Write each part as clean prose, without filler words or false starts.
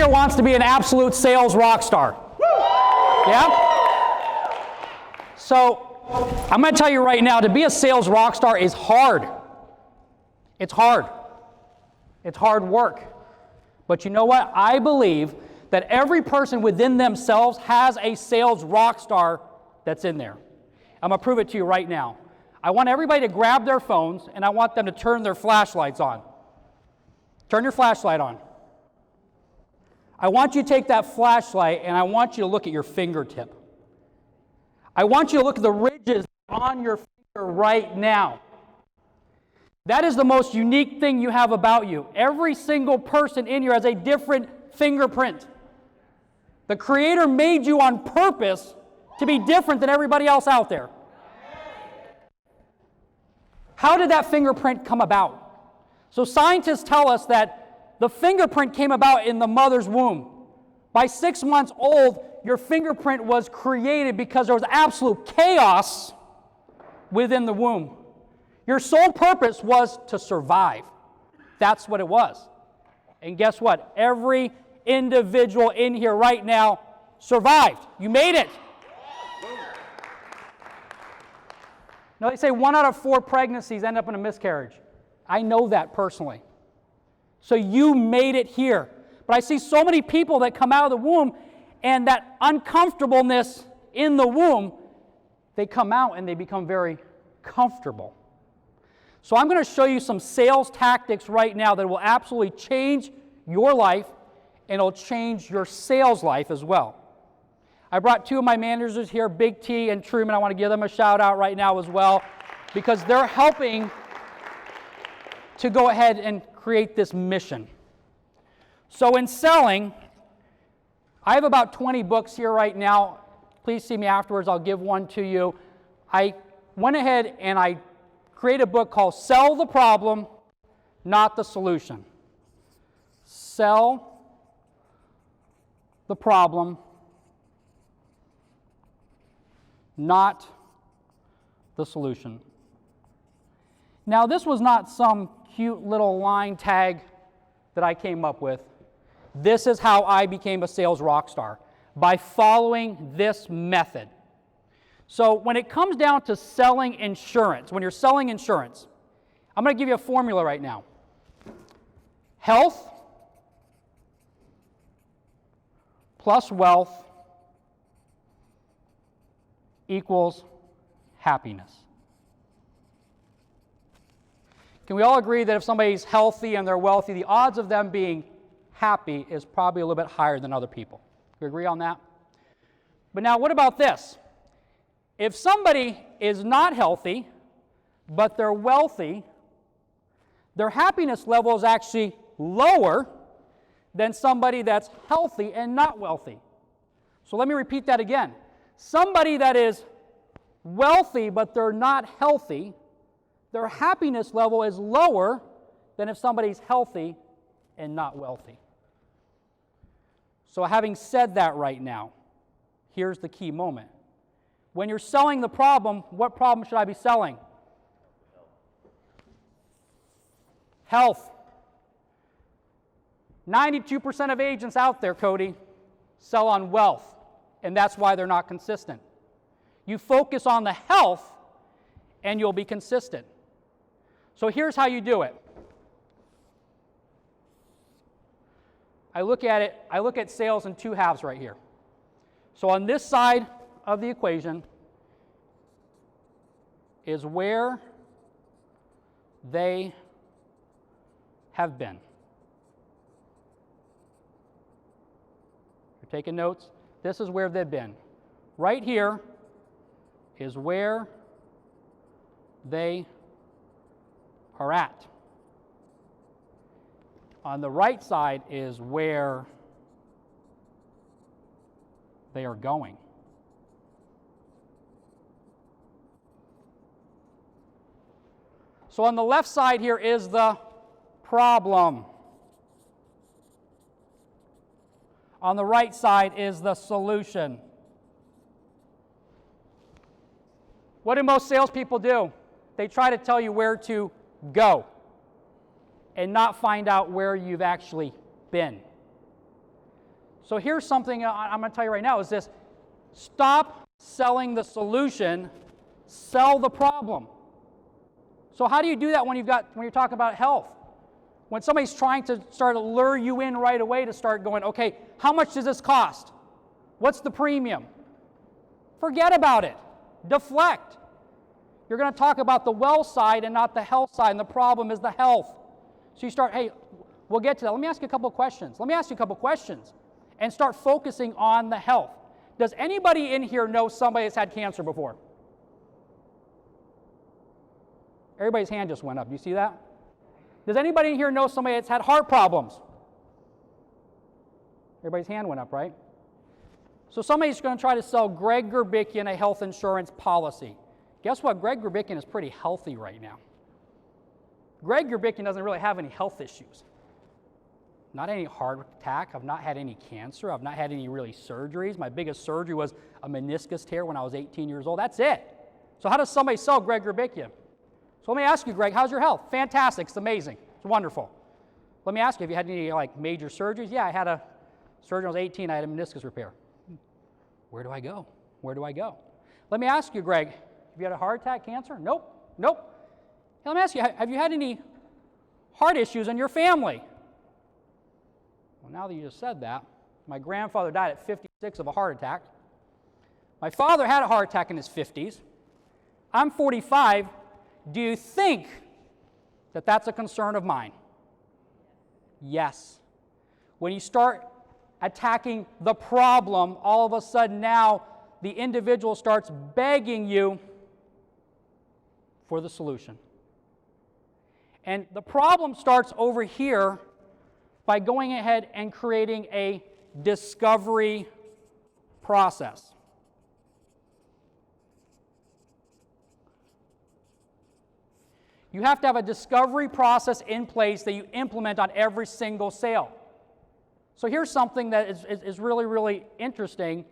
here wants to be an absolute sales rock star? Yeah? So, I'm going to tell you right now, to be a sales rock star is hard. It's hard. It's hard work. But you know what? I believe that every person within themselves has a sales rock star that's in there. I'm going to prove it to you right now. I want everybody to grab their phones, and I want them to turn their flashlights on. Turn your flashlight on. I want you to take that flashlight, and I want you to look at your fingertip. I want you to look at the ridges on your finger right now. That is the most unique thing you have about you. Every single person in here has a different fingerprint. The Creator made you on purpose to be different than everybody else out there. How did that fingerprint come about? So scientists tell us that the fingerprint came about in the mother's womb. By 6 months old, your fingerprint was created because there was absolute chaos within the womb. Your sole purpose was to survive. That's what it was. And guess what? Every individual in here right now survived. You made it. Now, they say 1 out of 4 pregnancies end up in a miscarriage. I know that personally. So you made it here. But I see so many people that come out of the womb, and that uncomfortableness in the womb, they come out and they become very comfortable. So I'm going to show you some sales tactics right now that will absolutely change your life, and it'll change your sales life as well. I brought 2 of my managers here, Big T and Truman. I want to give them a shout out right now as well, because they're helping to go ahead and create this mission. So in selling, I have about 20 books here right now. Please see me afterwards. I'll give one to you. I went ahead and I created a book called Sell the Problem, Not the Solution. Sell the problem, not the solution. Now, this was not some cute little line tag that I came up with. This is how I became a sales rock star, by following this method. So when it comes down to selling insurance, when you're selling insurance, I'm going to give you a formula right now. Health plus wealth equals happiness. Can we all agree that if somebody's healthy and they're wealthy, the odds of them being happy is probably a little bit higher than other people? Do we agree on that? But now, what about this? If somebody is not healthy, but they're wealthy, their happiness level is actually lower than somebody that's healthy and not wealthy. So let me repeat that again. Somebody that is wealthy, but they're not healthy, their happiness level is lower than if somebody's healthy and not wealthy. So having said that right now, here's the key moment. When you're selling the problem, what problem should I be selling? Health. 92% of agents out there, Cody, sell on wealth, and that's why they're not consistent. You focus on the health, and you'll be consistent. So here's how you do it. I look at sales in 2 halves right here. So on this side of the equation is where they have been. You're taking notes? This is where they've been. Right here is where they are at. On the right side is where they are going. So on the left side here is the problem. On the right side is the solution. What do most salespeople do? They try to tell you where to go and not find out where you've actually been. So here's something I'm going to tell you right now is this. Stop selling the solution, sell the problem. So how do you do that when you're talking about health? When somebody's trying to start to lure you in right away to start going, okay, how much does this cost? What's the premium? Forget about it. Deflect. You're going to talk about the well side and not the health side, and the problem is the health. So you start, hey, we'll get to that. Let me ask you a couple of questions. And start focusing on the health. Does anybody in here know somebody that's had cancer before? Everybody's hand just went up. Do you see that? Does anybody in here know somebody that's had heart problems? Everybody's hand went up, right? So somebody's going to try to sell Greg Gurbikian a health insurance policy. Guess what? Greg Gurbikian is pretty healthy right now. Greg Gurbikian doesn't really have any health issues. Not any heart attack. I've not had any cancer. I've not had any really surgeries. My biggest surgery was a meniscus tear when I was 18 years old. That's it. So how does somebody sell Greg Gurbikian? So let me ask you, Greg, how's your health? Fantastic. It's amazing. It's wonderful. Let me ask you, have you had any major surgeries? Yeah, I had a surgery when I was 18. I had a meniscus repair. Where do I go? Let me ask you, Greg, have you had a heart attack, cancer? Nope. Hey, let me ask you, have you had any heart issues in your family? Well, now that you just said that, my grandfather died at 56 of a heart attack. My father had a heart attack in his 50s. I'm 45. Do you think that that's a concern of mine? Yes. When you start attacking the problem, all of a sudden now the individual starts begging you for the solution. And the problem starts over here by going ahead and creating a discovery process. You have to have a discovery process in place that you implement on every single sale. So here's something that is really, really interesting.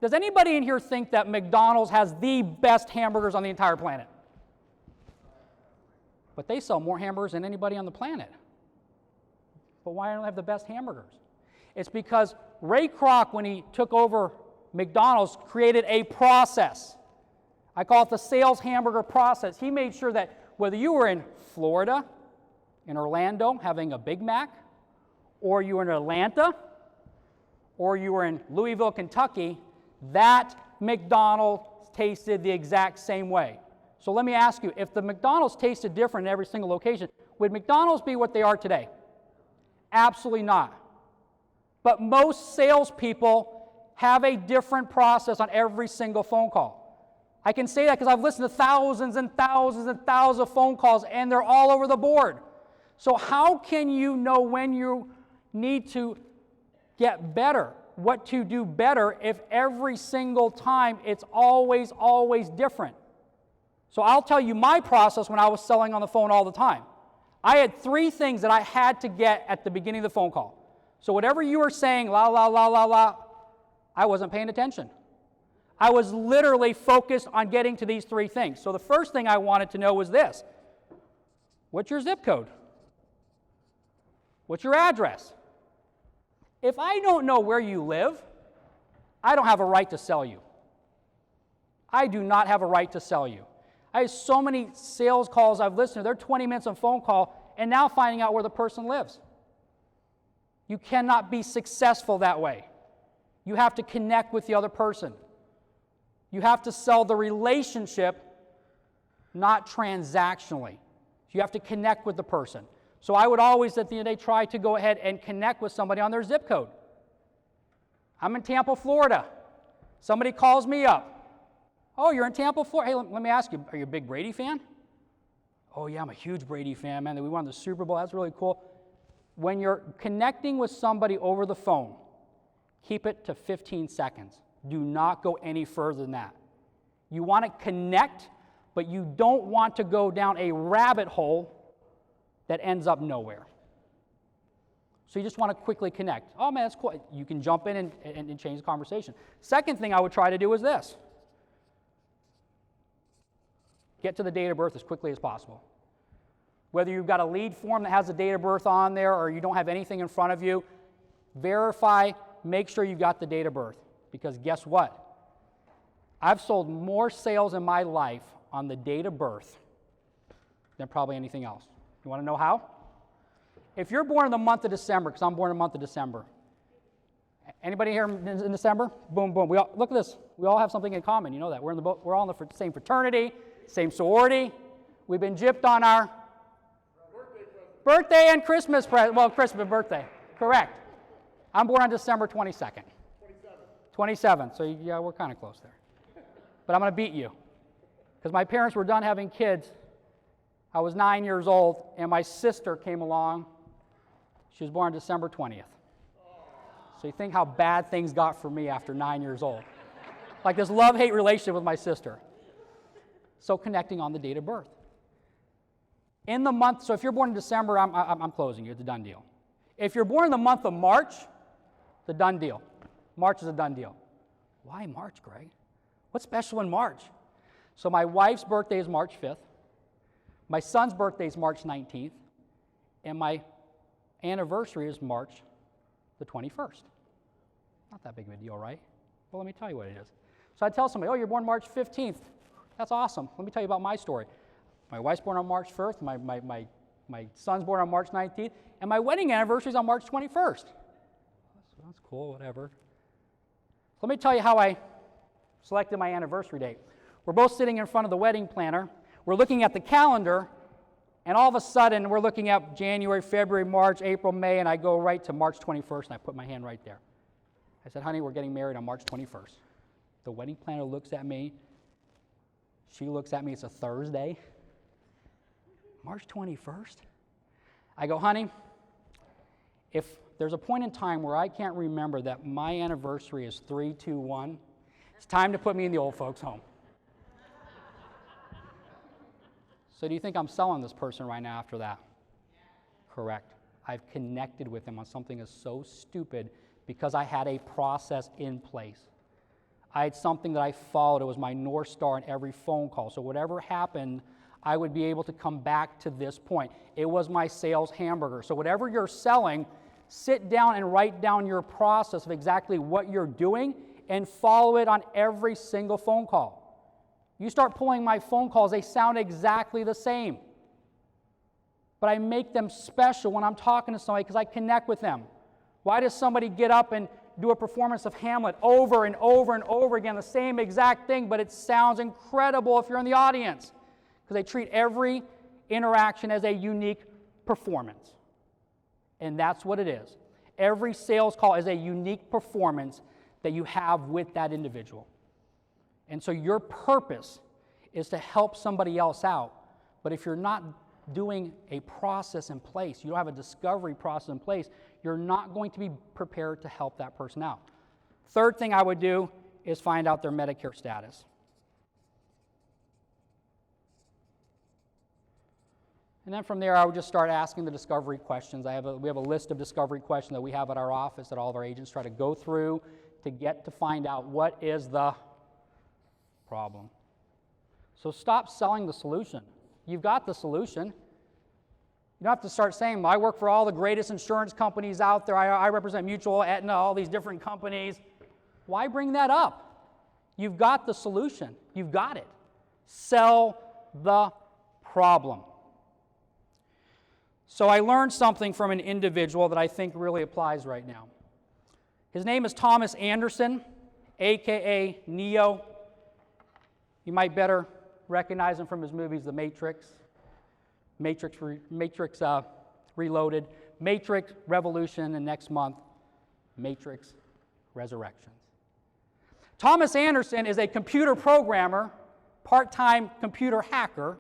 Does anybody in here think that McDonald's has the best hamburgers on the entire planet? But they sell more hamburgers than anybody on the planet. But why don't they have the best hamburgers? It's because Ray Kroc, when he took over McDonald's, created a process. I call it the sales hamburger process. He made sure that whether you were in Florida, in Orlando, having a Big Mac, or you were in Atlanta, or you were in Louisville, Kentucky, that McDonald's tasted the exact same way. So let me ask you, if the McDonald's tasted different in every single location, would McDonald's be what they are today? Absolutely not. But most salespeople have a different process on every single phone call. I can say that because I've listened to thousands and thousands and thousands of phone calls, and they're all over the board. So how can you know when you need to get better, what to do better, if every single time it's always, always different? So I'll tell you my process when I was selling on the phone all the time. I had 3 things that I had to get at the beginning of the phone call. So whatever you were saying, la, la, la, la, la, I wasn't paying attention. I was literally focused on getting to these 3 things. So the first thing I wanted to know was this. What's your zip code? What's your address? If I don't know where you live, I don't have a right to sell you. I do not have a right to sell you. I have so many sales calls I've listened to. They're 20 minutes on phone call and now finding out where the person lives. You cannot be successful that way. You have to connect with the other person. You have to sell the relationship, not transactionally. You have to connect with the person. So I would always, at the end of the day, try to go ahead and connect with somebody on their zip code. I'm in Tampa, Florida. Somebody calls me up. Oh, you're in Tampa, Florida. Hey, let me ask you, are you a big Brady fan? Oh, yeah, I'm a huge Brady fan, man. We won the Super Bowl. That's really cool. When you're connecting with somebody over the phone, keep it to 15 seconds. Do not go any further than that. You want to connect, but you don't want to go down a rabbit hole that ends up nowhere. So you just want to quickly connect. Oh, man, that's cool. You can jump in and change the conversation. Second thing I would try to do is this. Get to the date of birth as quickly as possible. Whether you've got a lead form that has the date of birth on there or you don't have anything in front of you, verify make sure you've got the date of birth. Because guess what? I've sold more sales in my life on the date of birth than probably anything else. You want to know how? If you're born in the month of December, because I'm born in the month of December. Anybody here in December? Boom, boom. We all, look at this. We all have something in common. You know that. We're all in the same fraternity, same sorority. We've been gypped on our birthday and Christmas present. Well, Christmas and birthday. Correct. I'm born on December 22nd. 27th. So yeah, we're kind of close there. But I'm going to beat you. Because my parents were done having kids. I was 9 years old, and my sister came along. She was born December 20th. So you think how bad things got for me after 9 years old. Like this love-hate relationship with my sister. So connecting on the date of birth. In the month, so if you're born in December, I'm closing you. It's a done deal. If you're born in the month of March, it's a done deal. March is a done deal. Why March, Greg? What's special in March? So my wife's birthday is March 5th. My son's birthday is March 19th. And my anniversary is March the 21st. Not that big of a deal, right? Well, let me tell you what it is. So I tell somebody, oh, you're born March 15th. That's awesome. Let me tell you about my story. My wife's born on March 1st. My son's born on March 19th. And my wedding anniversary is on March 21st. That's cool, whatever. Let me tell you how I selected my anniversary date. We're both sitting in front of the wedding planner. We're looking at the calendar, and all of a sudden, we're looking at January, February, March, April, May, and I go right to March 21st, and I put my hand right there. I said, honey, we're getting married on March 21st. The wedding planner looks at me. She looks at me. It's a Thursday. March 21st? I go, honey, if there's a point in time where I can't remember that my anniversary is 3/2/1, it's time to put me in the old folks' home. So do you think I'm selling this person right now after that? Yeah. Correct. I've connected with them on something that's so stupid because I had a process in place. I had something that I followed. It was my North Star in every phone call. So whatever happened, I would be able to come back to this point. It was my sales hamburger. So whatever you're selling, sit down and write down your process of exactly what you're doing and follow it on every single phone call. You start pulling my phone calls, they sound exactly the same. But I make them special when I'm talking to somebody because I connect with them. Why does somebody get up and do a performance of Hamlet over and over and over again, the same exact thing, but it sounds incredible if you're in the audience? Because they treat every interaction as a unique performance. And that's what it is. Every sales call is a unique performance that you have with that individual. And so your purpose is to help somebody else out. But if you're not doing a process in place, you don't have a discovery process in place, you're not going to be prepared to help that person out. Third thing I would do is find out their Medicare status. And then from there, I would just start asking the discovery questions. We have a list of discovery questions that we have at our office that all of our agents try to go through to get to find out what is the problem. So stop selling the solution. You've got the solution. You don't have to start saying, well, I work for all the greatest insurance companies out there. I represent Mutual, Aetna, all these different companies. Why bring that up? You've got the solution. You've got it. Sell the problem. So I learned something from an individual that I think really applies right now. His name is Thomas Anderson, a.k.a. Neo. You might better recognize him from his movies, The Matrix, Matrix Reloaded, Matrix Revolution, and next month, Matrix Resurrections. Thomas Anderson is a computer programmer, part-time computer hacker,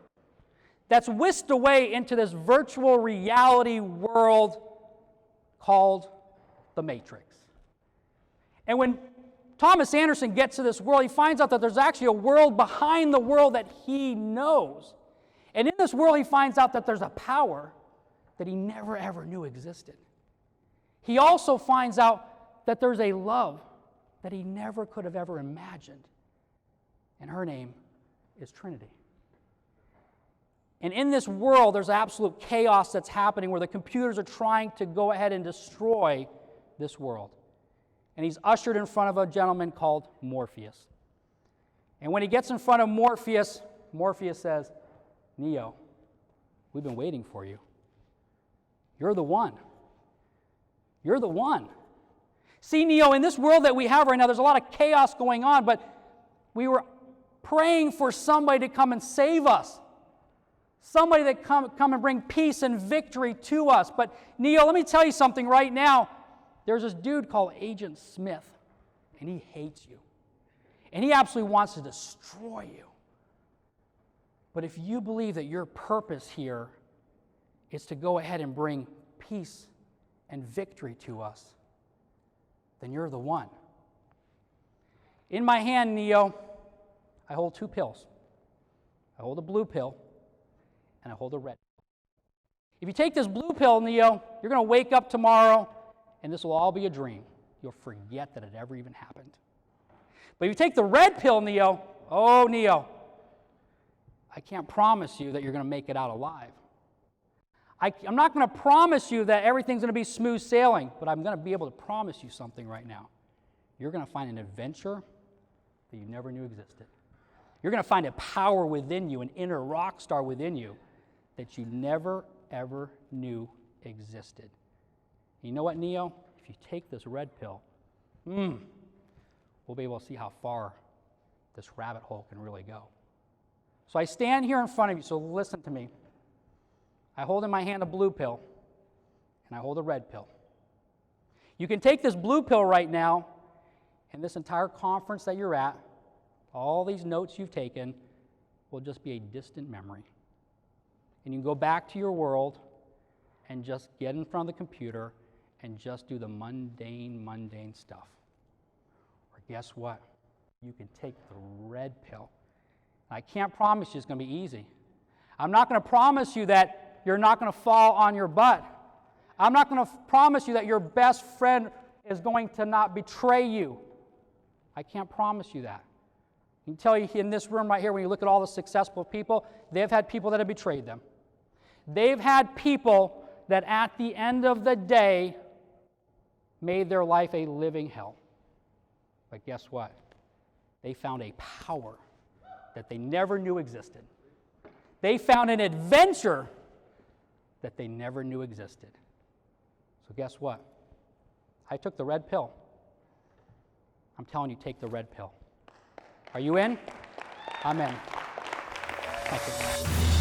that's whisked away into this virtual reality world called the Matrix. And when Thomas Anderson gets to this world, he finds out that there's actually a world behind the world that he knows. And in this world, he finds out that there's a power that he never ever knew existed. He also finds out that there's a love that he never could have ever imagined. And her name is Trinity. And in this world, there's absolute chaos that's happening where the computers are trying to go ahead and destroy this world. and he's ushered in front of a gentleman called Morpheus. And when he gets in front of Morpheus, Morpheus says, Neo, we've been waiting for you. You're the one. You're the one. See, Neo, in this world that we have right now, there's a lot of chaos going on, but we were praying for somebody to come and save us. Somebody that come and bring peace and victory to us. But Neo, let me tell you something right now. There's this dude called Agent Smith, and he hates you. And he absolutely wants to destroy you. But if you believe that your purpose here is to go ahead and bring peace and victory to us, then you're the one. In my hand, Neo, I hold 2 pills. I hold a blue pill, and I hold a red pill. If you take this blue pill, Neo, you're going to wake up tomorrow, and this will all be a dream. You'll forget that it ever even happened. But if you take the red pill, Neo, oh, Neo, I can't promise you that you're going to make it out alive. I'm not going to promise you that everything's going to be smooth sailing, but I'm going to be able to promise you something right now. You're going to find an adventure that you never knew existed. You're going to find a power within you, an inner rock star within you that you never, ever knew existed. You know what, Neo? If you take this red pill, we'll be able to see how far this rabbit hole can really go. So I stand here in front of you, so listen to me. I hold in my hand a blue pill, and I hold a red pill. You can take this blue pill right now, and this entire conference that you're at, all these notes you've taken, will just be a distant memory. And you can go back to your world and just get in front of the computer and just do the mundane stuff. Or guess what? You can take the red pill. I can't promise you it's going to be easy. I'm not going to promise you that you're not going to fall on your butt. I'm not going to promise you that your best friend is going to not betray you. I can't promise you that. I can tell you in this room right here, when you look at all the successful people, they've had people that have betrayed them. They've had people that at the end of the day made their life a living hell. But guess what? They found a power that they never knew existed. They found an adventure that they never knew existed. So guess what? I took the red pill. I'm telling you, take the red pill. Are you in? I'm in. Thank you.